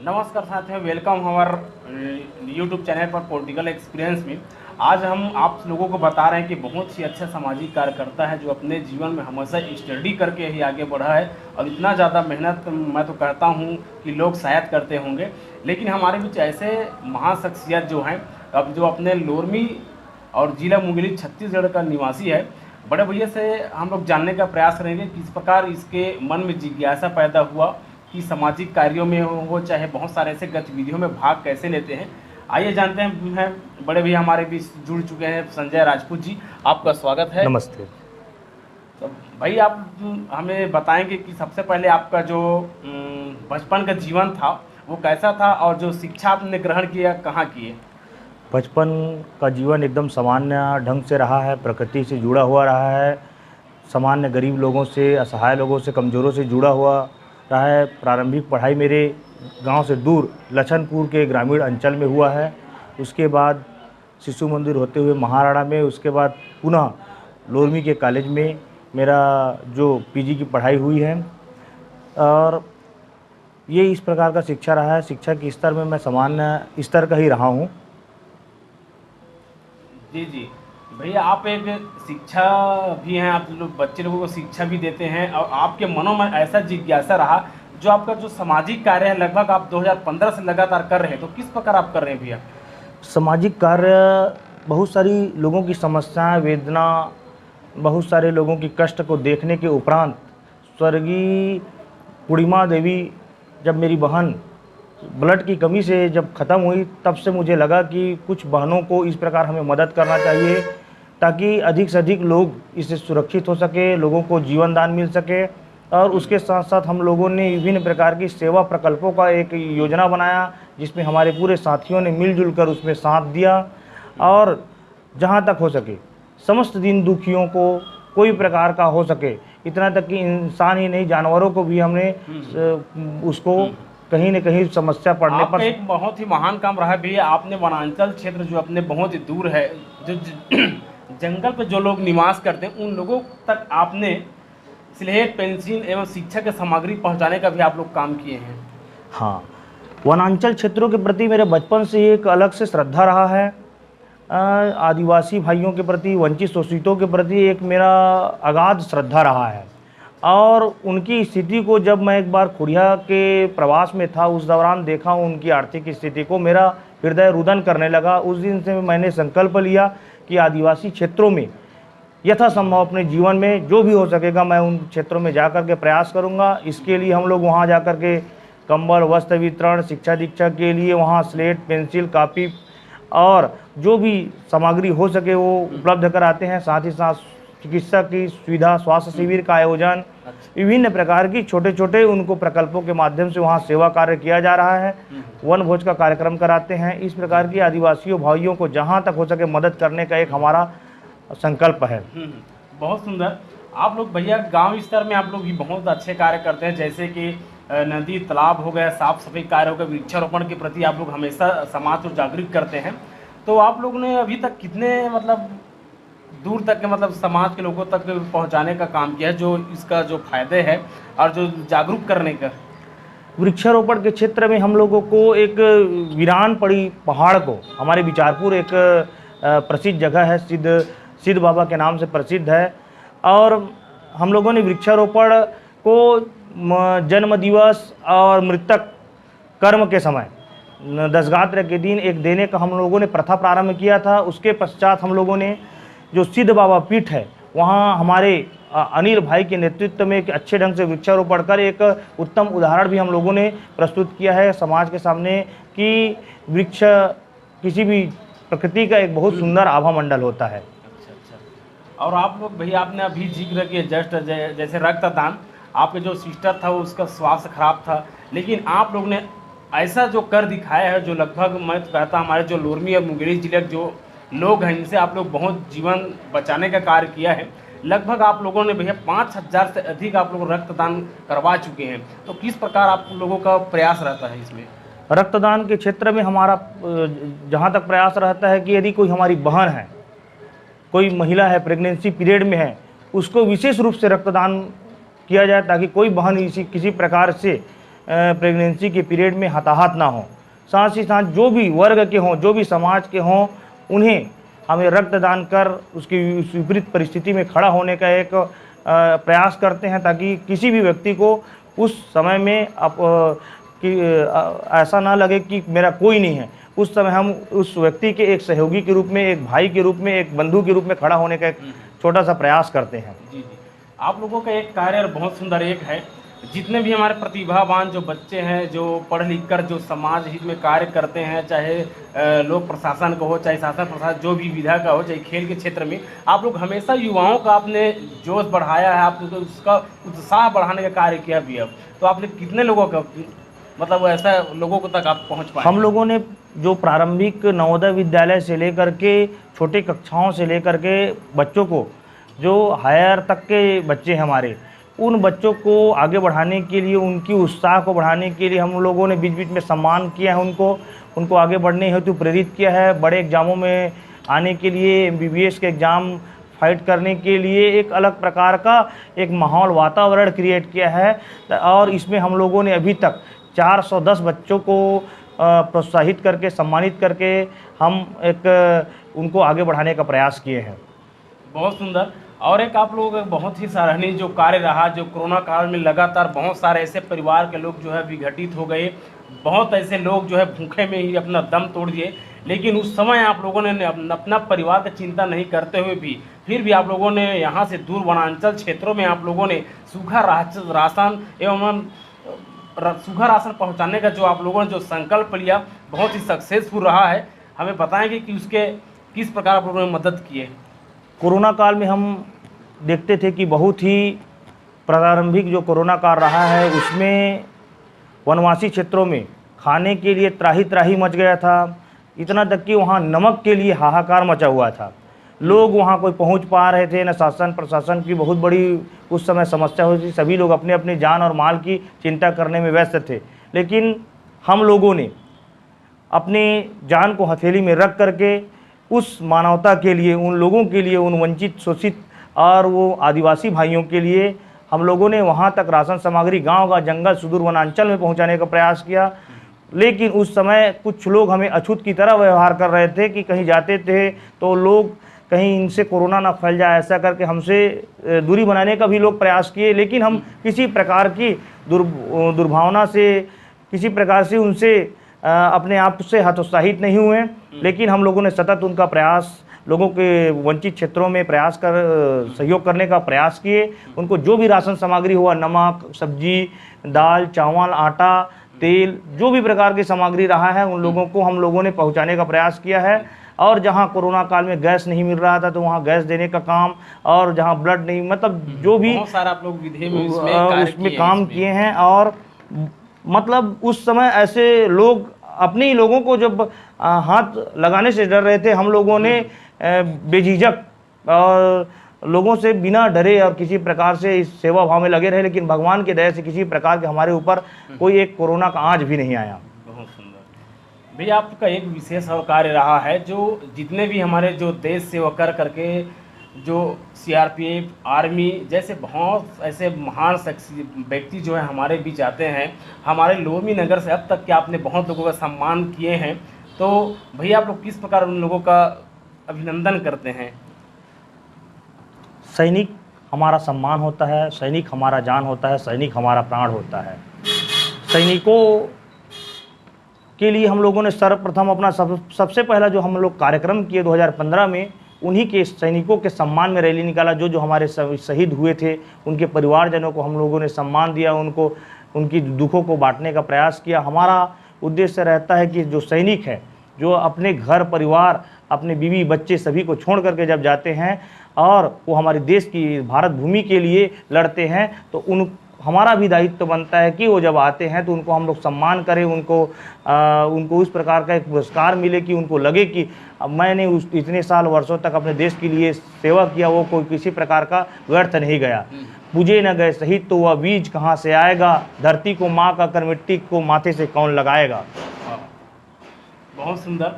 नमस्कार साथियों, वेलकम हमार यूट्यूब चैनल पर पॉलिटिकल एक्सपीरियंस में। आज हम आप लोगों को बता रहे हैं कि बहुत ही अच्छा सामाजिक कार्यकर्ता है जो अपने जीवन में हमेशा स्टडी करके ही आगे बढ़ा है और इतना ज़्यादा मेहनत मैं तो कहता हूँ कि लोग शायद करते होंगे, लेकिन हमारे बीच ऐसे महाशख्सियत जो हैं अब जो अपने लोरमी और जिला मुंगेली छत्तीसगढ़ का निवासी है, बड़े भैया से हम लोग जानने का प्रयास करेंगे किस प्रकार इसके मन में जिज्ञासा पैदा हुआ कि सामाजिक कार्यों में हो चाहे बहुत सारे ऐसे गतिविधियों में भाग कैसे लेते हैं। आइए जानते हैं बड़े भैया हमारे बीच जुड़ चुके हैं संजय राजपूत जी, आपका स्वागत है। नमस्ते। तो भाई आप हमें बताएंगे कि सबसे पहले आपका जो बचपन का जीवन था वो कैसा था और जो शिक्षा आपने ग्रहण किया कहाँ किए? बचपन का जीवन एकदम सामान्य ढंग से रहा है, प्रकृति से जुड़ा हुआ रहा है, सामान्य गरीब लोगों से, असहाय लोगों से, कमज़ोरों से जुड़ा हुआ रहा है। प्रारंभिक पढ़ाई मेरे गांव से दूर लछनपुर के ग्रामीण अंचल में हुआ है। उसके बाद शिशु मंदिर होते हुए महाराणा में, उसके बाद पुनः लोरमी के कॉलेज में मेरा जो पीजी की पढ़ाई हुई है और ये इस प्रकार का शिक्षा रहा है। शिक्षा के स्तर में मैं सामान्य स्तर का ही रहा हूँ। जी जी भैया, आप एक शिक्षा भी हैं, आप लोग बच्चे लोगों को शिक्षा भी देते हैं और आपके मनों में ऐसा जिज्ञासा रहा जो आपका जो सामाजिक कार्य है लगभग आप 2015 से लगातार कर रहे हैं, तो किस प्रकार आप कर रहे हैं भैया? सामाजिक कार्य बहुत सारी लोगों की समस्याएं, वेदना, बहुत सारे लोगों की कष्ट को देखने के उपरांत स्वर्गीय पूर्णिमा देवी जब मेरी बहन ब्लड की कमी से जब ख़त्म हुई, तब से मुझे लगा कि कुछ बहनों को इस प्रकार हमें मदद करना चाहिए ताकि अधिक से अधिक लोग इससे सुरक्षित हो सके, लोगों को जीवन दान मिल सके। और उसके साथ साथ हम लोगों ने विभिन्न प्रकार की सेवा प्रकल्पों का एक योजना बनाया जिसमें हमारे पूरे साथियों ने मिलजुल कर उसमें साथ दिया और जहाँ तक हो सके समस्त दीन दुखियों को कोई प्रकार का हो सके, इतना तक कि इंसान ही नहीं जानवरों को भी हमने उसको कहीं न कहीं समस्या पड़ने पर एक बहुत ही महान काम रहा है भैया। आपने वनांचल क्षेत्र जो अपने बहुत ही दूर है, जो जंगल पे जो लोग निवास करते हैं उन लोगों तक आपने स्लेट, पेंसिल एवं शिक्षा के सामग्री पहुंचाने का भी आप लोग काम किए हैं। हाँ, वनांचल क्षेत्रों के प्रति मेरे बचपन से एक अलग से श्रद्धा रहा है। आदिवासी भाइयों के प्रति, वंचित शोषितों के प्रति एक मेरा अगाध श्रद्धा रहा है और उनकी स्थिति को जब मैं एक बार खुड़िया के प्रवास में था उस दौरान देखा उनकी आर्थिक स्थिति को, मेरा हृदय रुदन करने लगा। उस दिन से मैंने संकल्प लिया कि आदिवासी क्षेत्रों में यथासंभव अपने जीवन में जो भी हो सकेगा मैं उन क्षेत्रों में जाकर के प्रयास करूंगा। इसके लिए हम लोग वहां जाकर के कंबल, वस्त्र वितरण, शिक्षा दीक्षा के लिए वहां स्लेट, पेंसिल, कापी और जो भी सामग्री हो सके वो उपलब्ध कराते हैं। साथ ही साथ चिकित्सा की सुविधा, स्वास्थ्य शिविर का आयोजन, विभिन्न प्रकार की छोटे छोटे उनको प्रकल्पों के माध्यम से वहाँ सेवा कार्य किया जा रहा है। वन भोज का कार्यक्रम कराते हैं। इस प्रकार की आदिवासियों भाइयों को जहाँ तक हो सके मदद करने का एक हमारा संकल्प है। बहुत सुंदर। आप लोग भैया गांव स्तर में आप लोग भी बहुत अच्छे कार्य करते हैं, जैसे कि नदी तालाब हो गया, साफ सफाई कार्य हो गया, वृक्षारोपण के प्रति आप लोग हमेशा समाज को जागरूक करते हैं। तो आप लोगों ने अभी तक कितने दूर तक के समाज के लोगों तक पहुंचाने का काम किया है, जो इसका जो फायदे है और जो जागरूक करने का? वृक्षारोपण के क्षेत्र में हम लोगों को एक वीरान पड़ी पहाड़ को, हमारे बिचारपुर एक प्रसिद्ध जगह है, सिद्ध बाबा के नाम से प्रसिद्ध है, और हम लोगों ने वृक्षारोपण को जन्म दिवस और मृतक कर्म के समय दशगात्र के दिन एक देने का हम लोगों ने प्रथा प्रारंभ किया था। उसके पश्चात हम लोगों ने जो सिद्ध बाबा पीठ है वहाँ हमारे अनिल भाई के नेतृत्व में एक अच्छे ढंग से वृक्षारोपण कर एक उत्तम उदाहरण भी हम लोगों ने प्रस्तुत किया है समाज के सामने कि वृक्ष किसी भी प्रकृति का एक बहुत सुंदर आभा मंडल होता है। अच्छा। और आप लोग भैया आपने अभी जिक्र किया जस्ट जैसे रक्तदान, आपके जो सिस्टर था उसका स्वास्थ्य खराब था, लेकिन आप लोग ने ऐसा जो कर दिखाया है जो लगभग मैं तो कहता हमारे जो लोरमी और मुंगेली जिले के जो लोग हैं इनसे आप लोग बहुत जीवन बचाने का कार्य किया है। लगभग आप लोगों ने भैया 5000 से अधिक आप लोग रक्तदान करवा चुके हैं, तो किस प्रकार आप लोगों का प्रयास रहता है इसमें? रक्तदान के क्षेत्र में हमारा जहाँ तक प्रयास रहता है कि यदि कोई हमारी बहन है, कोई महिला है, प्रेगनेंसी पीरियड में है, उसको विशेष रूप से रक्तदान किया जाए ताकि कोई बहन किसी प्रकार से प्रेगनेंसी के पीरियड में हताहत ना हो। साथ ही साथ जो भी वर्ग के हों, जो भी समाज के हों, उन्हें हमें रक्तदान कर उसकी उस विपरीत परिस्थिति में खड़ा होने का एक प्रयास करते हैं, ताकि किसी भी व्यक्ति को उस समय में ऐसा ना लगे कि मेरा कोई नहीं है। उस समय हम उस व्यक्ति के एक सहयोगी के रूप में, एक भाई के रूप में, एक बंधु के रूप में खड़ा होने का एक छोटा सा प्रयास करते हैं। जी जी, आप लोगों का एक कार्य बहुत सुंदर एक है। जितने भी हमारे प्रतिभावान जो बच्चे हैं, जो पढ़ लिख कर जो समाज हित में कार्य करते हैं, चाहे लोक प्रशासन का हो, चाहे शासन प्रशासन, जो भी विधा का हो, चाहे खेल के क्षेत्र में, आप लोग हमेशा युवाओं का आपने जोश बढ़ाया है, आप लोग उसका उत्साह बढ़ाने का कार्य किया भी है। तो आपने कितने लोगों का, मतलब ऐसा लोगों को तक आप पहुँच पाए? हम लोगों ने जो प्रारंभिक नवोदय विद्यालय से लेकर के छोटे कक्षाओं से लेकर के बच्चों को, जो हायर तक के बच्चे हैं हमारे, उन बच्चों को आगे बढ़ाने के लिए, उनकी उत्साह को बढ़ाने के लिए हम लोगों ने बीच बीच में सम्मान किया है, उनको आगे बढ़ने हेतु प्रेरित किया है। बड़े एग्ज़ामों में आने के लिए, MBBS के एग्ज़ाम फाइट करने के लिए एक अलग प्रकार का एक माहौल, वातावरण क्रिएट किया है। और इसमें हम लोगों ने अभी तक 410 बच्चों को प्रोत्साहित करके, सम्मानित करके हम एक उनको आगे बढ़ाने का प्रयास किए हैं। बहुत सुंदर। और एक आप लोगों का बहुत ही सराहनीय जो कार्य रहा, जो कोरोना काल में लगातार बहुत सारे ऐसे परिवार के लोग जो है विघटित हो गए, बहुत ऐसे लोग जो है भूखे में ही अपना दम तोड़ दिए, लेकिन उस समय आप लोगों ने अपना परिवार की चिंता नहीं करते हुए भी, फिर भी आप लोगों ने यहाँ से दूर वनांचल क्षेत्रों में आप लोगों ने सूखा राशन एवं सूखा राशन पहुँचाने का जो आप लोगों ने जो संकल्प लिया, बहुत ही सक्सेसफुल रहा है। हमें बताएंगे कि उसके किस प्रकार आप लोगों ने मदद की है? कोरोना काल में हम देखते थे कि बहुत ही प्रारंभिक जो कोरोना काल रहा है, उसमें वनवासी क्षेत्रों में खाने के लिए त्राही त्राही मच गया था। इतना तक कि वहाँ नमक के लिए हाहाकार मचा हुआ था। लोग वहाँ कोई पहुँच पा रहे थे न, शासन प्रशासन की बहुत बड़ी उस समय समस्या हुई थी। सभी लोग अपने अपनी जान और माल की चिंता करने में व्यस्त थे, लेकिन हम लोगों ने अपने जान को हथेली में रख करके उस मानवता के लिए, उन लोगों के लिए, उन वंचित, शोषित और वो आदिवासी भाइयों के लिए हम लोगों ने वहाँ तक राशन सामग्री गांव, जंगल, सुदूर वनांचल में पहुँचाने का प्रयास किया। लेकिन उस समय कुछ लोग हमें अछूत की तरह व्यवहार कर रहे थे कि कहीं जाते थे तो लोग कहीं इनसे कोरोना ना फैल जाए, ऐसा करके हमसे दूरी बनाने का भी लोग प्रयास किए। लेकिन हम किसी प्रकार की दुर्भावना से, किसी प्रकार से उनसे अपने आप से हतोत्साहित नहीं हुए। लेकिन हम लोगों ने सतत उनका प्रयास, लोगों के वंचित क्षेत्रों में प्रयास कर सहयोग करने का प्रयास किए। उनको जो भी राशन सामग्री हुआ, नमक, सब्जी, दाल, चावल, आटा, तेल, जो भी प्रकार की सामग्री रहा है, उन लोगों को हम लोगों ने पहुंचाने का प्रयास किया है। और जहां कोरोना काल में गैस नहीं मिल रहा था तो वहां गैस देने का काम, और जहां ब्लड नहीं, मतलब जो भी बहुत सारा आप लोग विधि में उसमें काम किए हैं। और मतलब उस समय ऐसे लोग, अपने ही लोगों को जब हाथ लगाने से डर रहे थे, हम लोगों ने बेझिझक और लोगों से बिना डरे और किसी प्रकार से इस सेवा भाव में लगे रहे। लेकिन भगवान की दया से किसी प्रकार के हमारे ऊपर कोई एक कोरोना का आंच भी नहीं आया। बहुत सुंदर भैया, आपका एक विशेष और कार्य रहा है, जो जितने भी हमारे जो देश सेवा कर करके जो CRPF, आर्मी जैसे बहुत ऐसे महान व्यक्ति जो है हमारे बीच आते हैं, हमारे लोमी नगर से अब तक के आपने बहुत लोगों का सम्मान किए हैं। तो भैया आप लोग किस प्रकार उन लोगों का अभिनंदन करते हैं? सैनिक हमारा सम्मान होता है, सैनिक हमारा जान होता है, सैनिक हमारा प्राण होता है। सैनिकों के लिए हम लोगों ने सर्वप्रथम अपना सबसे पहला जो हम लोग कार्यक्रम किए 2015 में, उन्हीं के सैनिकों के सम्मान में रैली निकाला। जो हमारे शहीद हुए थे, उनके परिवारजनों को हम लोगों ने सम्मान दिया, उनको उनकी दुखों को बांटने का प्रयास किया। हमारा उद्देश्य रहता है कि जो सैनिक है, जो अपने घर परिवार, अपने बीवी बच्चे सभी को छोड़ करके जब जाते हैं और वो हमारे देश की, भारत भूमि के लिए लड़ते हैं, तो हमारा भी दायित्व बनता है कि वो जब आते हैं तो उनको हम लोग सम्मान करें, उनको उस प्रकार का एक पुरस्कार मिले कि उनको लगे कि मैंने इतने साल वर्षों तक अपने देश के लिए सेवा किया, वो कोई किसी प्रकार का व्यर्थ नहीं गया। पूजे न गए शहीद तो वह बीज कहाँ से आएगा, धरती को माँ का कर मिट्टी को माथे से कौन लगाएगा। बहुत सुंदर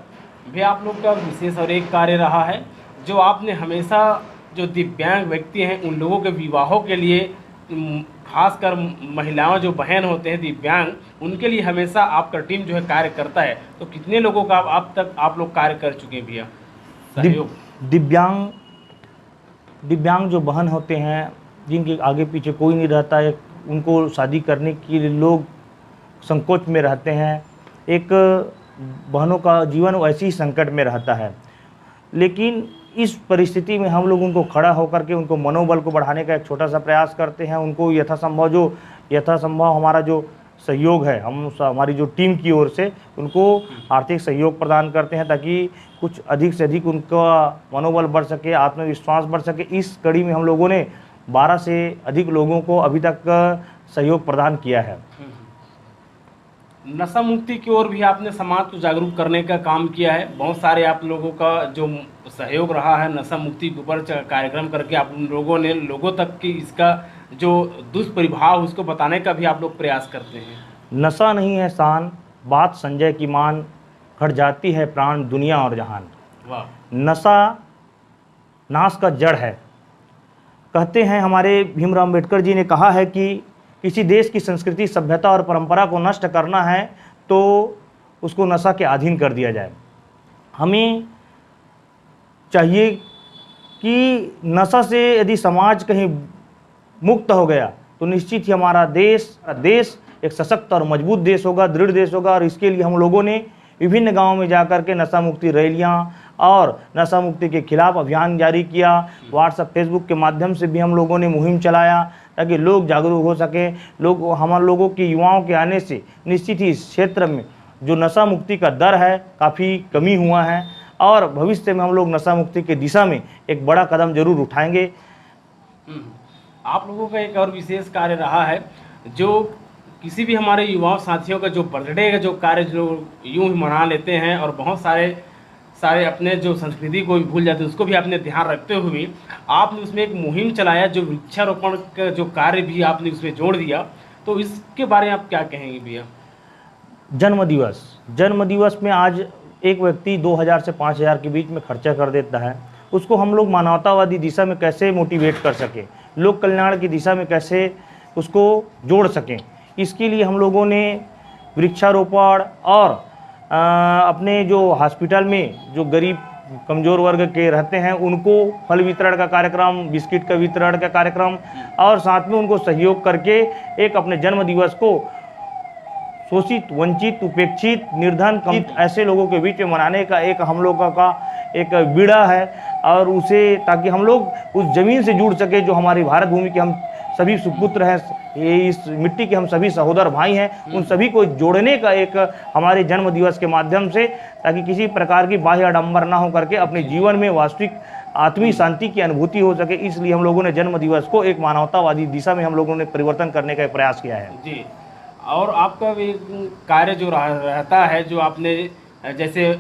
भी आप लोग का विशेष और एक कार्य रहा है, जो आपने हमेशा जो दिव्यांग व्यक्ति हैं उन लोगों के विवाहों के लिए खासकर महिलाओं जो बहन होते हैं दिव्यांग, उनके लिए हमेशा आपका टीम जो है कार्य करता है। तो कितने लोगों का अब तक आप लोग कार्य कर चुके हैं भैया सहयोग? दिव्यांग जो बहन होते हैं, जिनके आगे पीछे कोई नहीं रहता है, उनको शादी करने के लिए लोग संकोच में रहते हैं। एक बहनों का जीवन वैसे ही संकट में रहता है, लेकिन इस परिस्थिति में हम लोग उनको खड़ा होकर के उनको मनोबल को बढ़ाने का एक छोटा सा प्रयास करते हैं। उनको यथासंभव हमारा जो सहयोग है, हमारी जो टीम की ओर से उनको आर्थिक सहयोग प्रदान करते हैं, ताकि कुछ अधिक से अधिक उनका मनोबल बढ़ सके, आत्मविश्वास बढ़ सके। इस कड़ी में हम लोगों ने 12 से अधिक लोगों को अभी तक सहयोग प्रदान किया है। नशा मुक्ति की ओर भी आपने समाज को जागरूक करने का काम किया है। बहुत सारे आप लोगों का जो सहयोग रहा है नशा मुक्ति के ऊपर कार्यक्रम करके, आप लोगों ने लोगों तक की इसका जो दुष्प्रभाव उसको बताने का भी आप लोग प्रयास करते हैं। नशा नहीं है शान, बात संजय की मान, घट जाती है प्राण दुनिया और जहान। वाह। नशा नाश का जड़ है। कहते हैं, हमारे भीमराव अम्बेडकर जी ने कहा है कि किसी देश की संस्कृति, सभ्यता और परंपरा को नष्ट करना है तो उसको नशा के अधीन कर दिया जाए। हमें चाहिए कि नशा से यदि समाज कहीं मुक्त हो गया तो निश्चित ही हमारा देश एक सशक्त और मजबूत देश होगा, दृढ़ देश होगा। और इसके लिए हम लोगों ने विभिन्न गांवों में जाकर के नशा मुक्ति रैलियां और नशा मुक्ति के खिलाफ अभियान जारी किया। व्हाट्सएप, फेसबुक के माध्यम से भी हम लोगों ने मुहिम चलाया ताकि लोग जागरूक हो सकें। हम लोगों के युवाओं के आने से निश्चित ही इस क्षेत्र में जो नशा मुक्ति का दर है काफ़ी कमी हुआ है, और भविष्य में हम लोग नशा मुक्ति की दिशा में एक बड़ा कदम जरूर उठाएंगे। आप लोगों का एक और विशेष कार्य रहा है, जो किसी भी हमारे युवाओं साथियों का जो बर्थडे का जो कार्य जो यूं ही मना लेते हैं और बहुत सारे अपने जो संस्कृति को भी भूल जाते हैं, उसको भी आपने ध्यान रखते हुए आपने उसमें एक मुहिम चलाया, जो वृक्षारोपण का जो कार्य भी आपने उसमें जोड़ दिया। तो इसके बारे में आप क्या कहेंगे भैया? जन्म दिवस में आज एक व्यक्ति 2000 से 5000 के बीच में खर्चा कर देता है, उसको हम लोग मानवतावादी दिशा में कैसे मोटिवेट कर सकें, लोक कल्याण की दिशा में कैसे उसको जोड़ सकें। इसके लिए हम लोगों ने वृक्षारोपण और अपने जो हॉस्पिटल में जो गरीब कमज़ोर वर्ग के रहते हैं उनको फल वितरण का कार्यक्रम, बिस्किट का वितरण का कार्यक्रम, और साथ में उनको सहयोग करके एक अपने जन्म दिवस को शोषित, वंचित, उपेक्षित, निर्धन, ऐसे लोगों के बीच में मनाने का एक हम लोगों का एक बीड़ा है। और उसे ताकि हम लोग उस ज़मीन से जुड़ सके जो हमारी भारत भूमि के हम सभी सुपुत्र हैं, ये इस मिट्टी के हम सभी सहोदर भाई हैं, उन सभी को जोड़ने का एक हमारे जन्म दिवस के माध्यम से, ताकि किसी प्रकार की बाह्य आडंबर ना हो करके अपने जीवन में वास्तविक आत्मीय शांति की अनुभूति हो सके। इसलिए हम लोगों ने जन्म दिवस को एक मानवतावादी दिशा में हम लोगों ने परिवर्तन करने का प्रयास किया है। जी। और आपका भी कार्य जो रहता है, जो आपने जैसे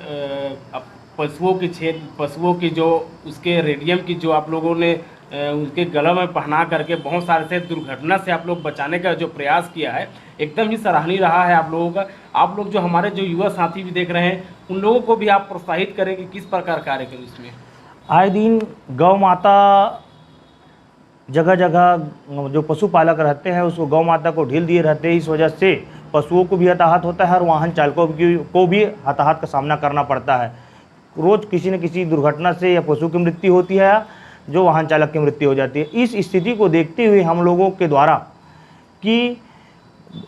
पशुओं की जो उसके रेडियम की जो आप लोगों ने उनके गलों में पहना करके बहुत सारे से दुर्घटना से आप लोग बचाने का जो प्रयास किया है, एकदम ही सराहनीय रहा है आप लोगों का। आप लोग जो हमारे जो युवा साथी भी देख रहे हैं, उन लोगों को भी आप प्रोत्साहित करें कि किस प्रकार कार्य करें इसमें। आए दिन गौ माता जगह जगह जो पशुपालक रहते हैं उसको गौ माता को ढील दिए रहते हैं। इस वजह से पशुओं को भी हताहत होता है और वाहन चालकों को भी हताहत का सामना करना पड़ता है। रोज़ किसी न किसी दुर्घटना से या पशु की मृत्यु होती है, जो वाहन चालक की मृत्यु हो जाती है। इस स्थिति को देखते हुए हम लोगों के द्वारा कि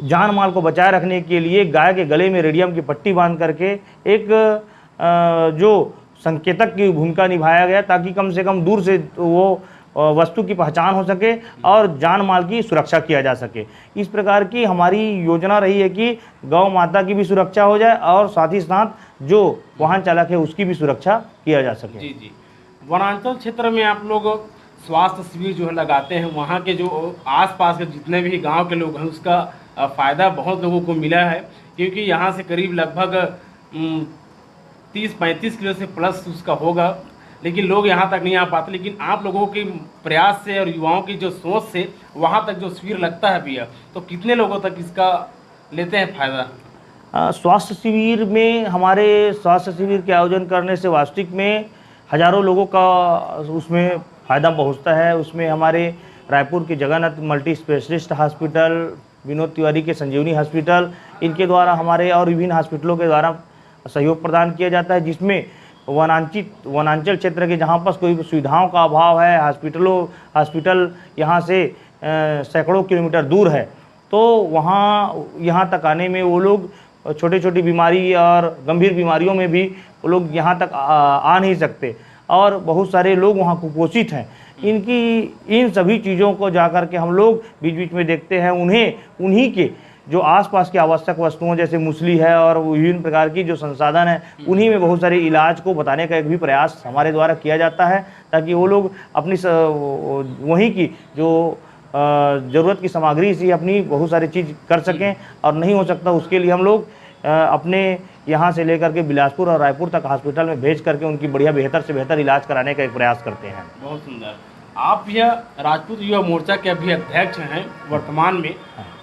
जान माल को बचाए रखने के लिए गाय के गले में रेडियम की पट्टी बांध करके एक जो संकेतक की भूमिका निभाया गया, ताकि कम से कम दूर से वो वस्तु की पहचान हो सके और जान माल की सुरक्षा किया जा सके। इस प्रकार की हमारी योजना रही है कि गौ माता की भी सुरक्षा हो जाए और साथ ही साथ जो वाहन चालक है उसकी भी सुरक्षा किया जा सके। जी जी। वनांचल क्षेत्र में आप लोग स्वास्थ्य शिविर जो है लगाते हैं, वहाँ के जो आसपास के जितने भी गांव के लोग हैं उसका फ़ायदा बहुत लोगों को मिला है, क्योंकि यहाँ से करीब लगभग 30-35 किलो से प्लस उसका होगा, लेकिन लोग यहाँ तक नहीं आ पाते। लेकिन आप लोगों के प्रयास से और युवाओं की जो सोच से वहाँ तक जो शिविर लगता है भैया, तो कितने लोगों तक इसका लेते हैं फ़ायदा? स्वास्थ्य शिविर में हमारे स्वास्थ्य शिविर के आयोजन करने से वास्तविक में हज़ारों लोगों का उसमें फ़ायदा पहुँचता है। उसमें हमारे रायपुर के Jagannath multi specialist hospital, Vinod Tiwari के संजीवनी हॉस्पिटल, इनके द्वारा हमारे और विभिन्न हॉस्पिटलों के द्वारा सहयोग प्रदान किया जाता है, जिसमें वनांचल क्षेत्र के जहाँ पर कोई सुविधाओं का अभाव है, हॉस्पिटल यहाँ से सैकड़ों किलोमीटर दूर है, तो यहाँ तक आने में वो लोग छोटी छोटी बीमारी और गंभीर बीमारियों में भी वो लोग यहाँ तक आ नहीं सकते, और बहुत सारे लोग वहाँ कुपोषित हैं। इन सभी चीज़ों को जाकर के हम लोग बीच बीच में देखते हैं, उन्हीं के जो आसपास की आवश्यक वस्तुओं जैसे मूसली है और विभिन्न प्रकार की जो संसाधन है, उन्हीं में बहुत सारे इलाज को बताने का एक भी प्रयास हमारे द्वारा किया जाता है, ताकि वो लोग अपनी वहीं की जो ज़रूरत की सामग्री से अपनी बहुत सारी चीज़ कर सकें, और नहीं हो सकता उसके लिए हम लोग अपने यहाँ से लेकर के बिलासपुर और रायपुर तक हॉस्पिटल में भेज करके उनकी बढ़िया बेहतर से बेहतर इलाज कराने का एक प्रयास करते हैं। बहुत सुंदर। आप यह राजपूत युवा मोर्चा के अभी अध्यक्ष हैं वर्तमान में,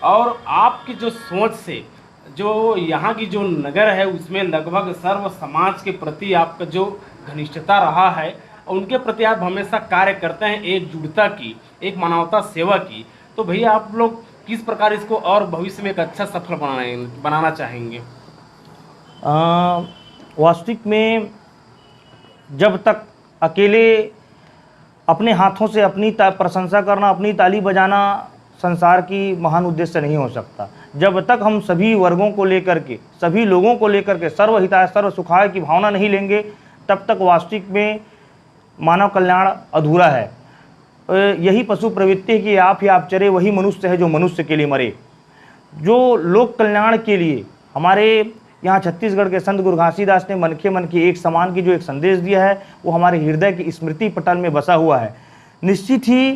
और आपकी जो सोच से जो यहाँ की जो नगर है उसमें लगभग सर्व समाज के प्रति आपका जो घनिष्ठता रहा है, उनके प्रति आप हमेशा कार्य करते हैं, एकजुटता की, एक मानवता सेवा की। तो भैया आप लोग किस प्रकार इसको और भविष्य में एक अच्छा सफल बनाना चाहेंगे? वास्तविक में जब तक अकेले अपने हाथों से अपनी प्रशंसा करना, अपनी ताली बजाना संसार की महान उद्देश्य नहीं हो सकता। जब तक हम सभी वर्गों को लेकर के, सभी लोगों को लेकर के सर्वहिताय सर्व सुखाय की भावना नहीं लेंगे, तब तक वास्तविक में मानव कल्याण अधूरा है। यही पशु प्रवृत्ति है कि आप ही आप चरे, वही मनुष्य है जो मनुष्य के लिए मरे। जो लोक कल्याण के लिए हमारे यहाँ छत्तीसगढ़ के संत गुरु घासीदास ने मन के एक समान की जो एक संदेश दिया है, वो हमारे हृदय की स्मृति पटल में बसा हुआ है। निश्चित ही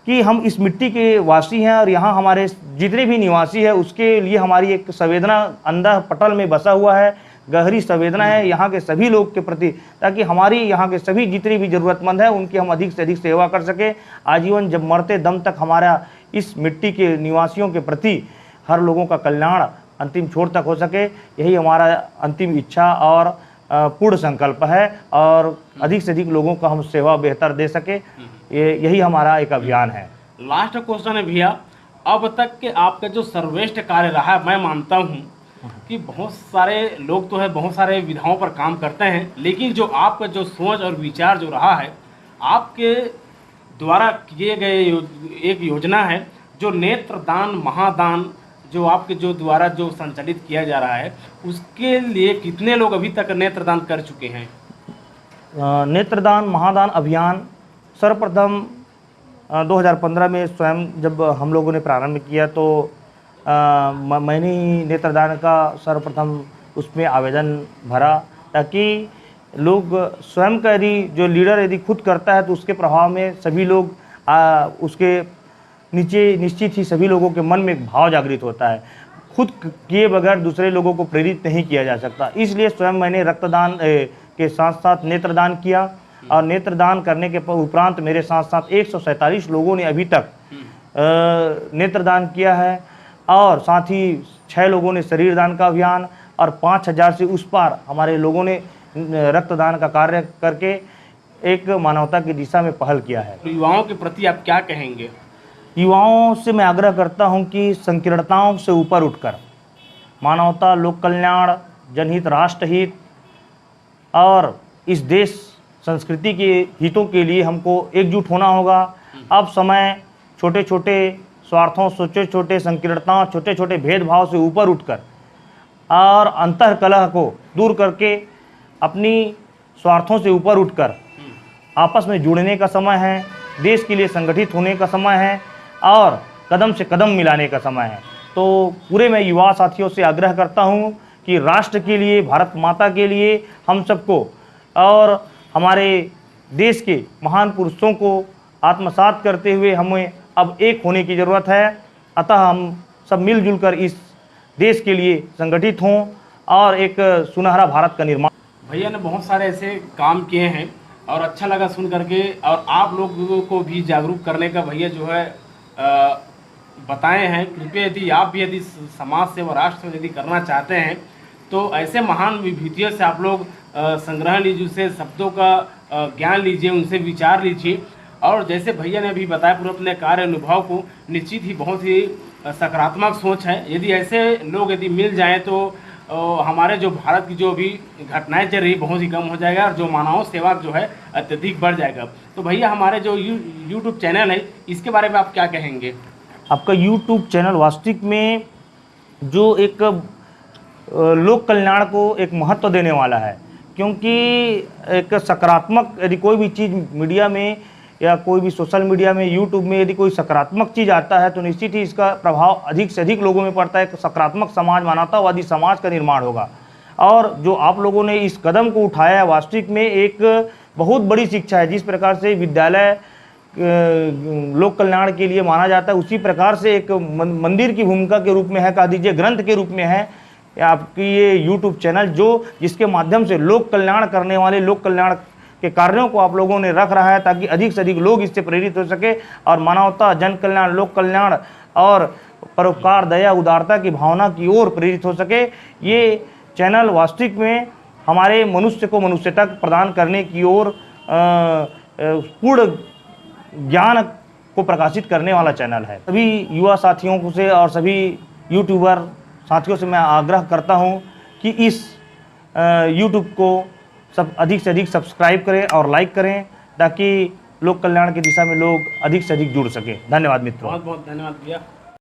कि हम इस मिट्टी के वासी हैं, और यहाँ हमारे जितने भी निवासी हैं उसके लिए हमारी एक संवेदना अंदर पटल में बसा हुआ है, गहरी संवेदना है यहाँ के सभी लोग के प्रति, ताकि हमारी यहाँ के सभी जितनी भी ज़रूरतमंद है उनकी हम अधिक से अधिक सेवा कर सकें। आजीवन जब मरते दम तक हमारा इस मिट्टी के निवासियों के प्रति हर लोगों का कल्याण अंतिम छोर तक हो सके, यही हमारा अंतिम इच्छा और पूर्ण संकल्प है, और अधिक से अधिक लोगों को हम सेवा बेहतर दे सके, यही हमारा एक अभियान है। लास्ट क्वेश्चन है भैया, अब तक के आपका जो सर्वश्रेष्ठ कार्य रहा है, मैं मानता हूँ कि बहुत सारे लोग तो है बहुत सारे विधाओं पर काम करते हैं, लेकिन जो आपका जो सोच और विचार जो रहा है, आपके द्वारा किए गए एक योजना है जो नेत्रदान महादान, जो आपके जो द्वारा जो संचालित किया जा रहा है, उसके लिए कितने लोग अभी तक नेत्रदान कर चुके हैं? नेत्रदान महादान अभियान सर्वप्रथम 2015 में स्वयं जब हम लोगों ने प्रारंभ किया, तो मैंने ही नेत्रदान का सर्वप्रथम उसमें आवेदन भरा, ताकि लोग स्वयं का यदि जो लीडर यदि खुद करता है तो उसके प्रभाव में सभी लोग उसके नीचे निश्चित ही सभी लोगों के मन में एक भाव जागृत होता है। खुद किए बगैर दूसरे लोगों को प्रेरित नहीं किया जा सकता, इसलिए स्वयं मैंने रक्तदान के साथ साथ नेत्रदान किया, और नेत्रदान करने के उपरांत मेरे साथ साथ 147 लोगों ने अभी तक नेत्रदान किया है, और साथ ही 6 लोगों ने शरीर दान का अभियान, और 5000 से उस पार हमारे लोगों ने रक्तदान का कार्य करके एक मानवता की दिशा में पहल किया है। युवाओं के प्रति आप क्या कहेंगे? युवाओं से मैं आग्रह करता हूं कि संकीर्णताओं से ऊपर उठकर मानवता, लोक कल्याण, जनहित, राष्ट्रहित और इस देश संस्कृति के हितों के लिए हमको एकजुट होना होगा। अब समय छोटे छोटे स्वार्थों, छोटे छोटे संकीर्णताओं, छोटे छोटे भेदभाव से ऊपर उठकर और अंतः कलह को दूर करके अपनी स्वार्थों से ऊपर उठकर आपस में जुड़ने का समय है, देश के लिए संगठित होने का समय है, और कदम से कदम मिलाने का समय है। तो पूरे मैं युवा साथियों से आग्रह करता हूं कि राष्ट्र के लिए, भारत माता के लिए हम सबको और हमारे देश के महान पुरुषों को आत्मसात करते हुए हमें अब एक होने की ज़रूरत है। अतः हम सब मिलजुल कर इस देश के लिए संगठित हों और एक सुनहरा भारत का निर्माण। भैया ने बहुत सारे ऐसे काम किए हैं और अच्छा लगा सुन करके, और आप लोगों को भी जागरूक करने का भैया जो है बताए हैं। कृपया यदि आप भी यदि समाज सेवा, राष्ट्र सेवा यदि करना चाहते हैं तो ऐसे महान विभूतियों से आप लोग संग्रह लीजिए, उससे शब्दों का ज्ञान लीजिए, उनसे विचार लीजिए, और जैसे भैया ने अभी बताया पूरे अपने कार्य अनुभव को, निश्चित ही बहुत ही सकारात्मक सोच है। यदि ऐसे लोग यदि मिल जाएं तो हमारे जो भारत की जो भी घटनाएं चल रही बहुत ही कम हो जाएगा और जो मानव सेवा जो है अत्यधिक बढ़ जाएगा। तो भैया हमारे जो यूट्यूब चैनल है इसके बारे में आप क्या कहेंगे? आपका यूट्यूब चैनल वास्तविक में जो एक लोक कल्याण को एक महत्व देने वाला है, क्योंकि एक सकारात्मक यदि कोई भी चीज़ मीडिया में या कोई भी सोशल मीडिया में, यूट्यूब में यदि कोई सकारात्मक चीज़ आता है तो निश्चित ही इसका प्रभाव अधिक से अधिक लोगों में पड़ता है। एक सकारात्मक समाज, मानवतावादी समाज का निर्माण होगा। और जो आप लोगों ने इस कदम को उठाया है वास्तविक में एक बहुत बड़ी शिक्षा है। जिस प्रकार से विद्यालय लोक कल्याण के लिए माना जाता है, उसी प्रकार से एक मंदिर की भूमिका के रूप में है, कह दीजिए ग्रंथ के रूप में है आपकी ये यूट्यूब चैनल, जो जिसके माध्यम से लोक कल्याण करने वाले, लोक कल्याण के कार्यों को आप लोगों ने रख रहा है ताकि अधिक से अधिक लोग इससे प्रेरित हो सके और मानवता, जन कल्याण, लोक कल्याण और परोपकार, दया, उदारता की भावना की ओर प्रेरित हो सके। ये चैनल वास्तविक में हमारे मनुष्य को मनुष्यता प्रदान करने की ओर पूर्ण ज्ञान को प्रकाशित करने वाला चैनल है। सभी युवा साथियों से और सभी यूट्यूबर साथियों से मैं आग्रह करता हूं कि इस यूट्यूब को सब अधिक से अधिक सब्सक्राइब करें और लाइक करें ताकि लोक कल्याण की दिशा में लोग अधिक से अधिक जुड़ सकें। धन्यवाद मित्रों। बहुत बहुत धन्यवाद भैया।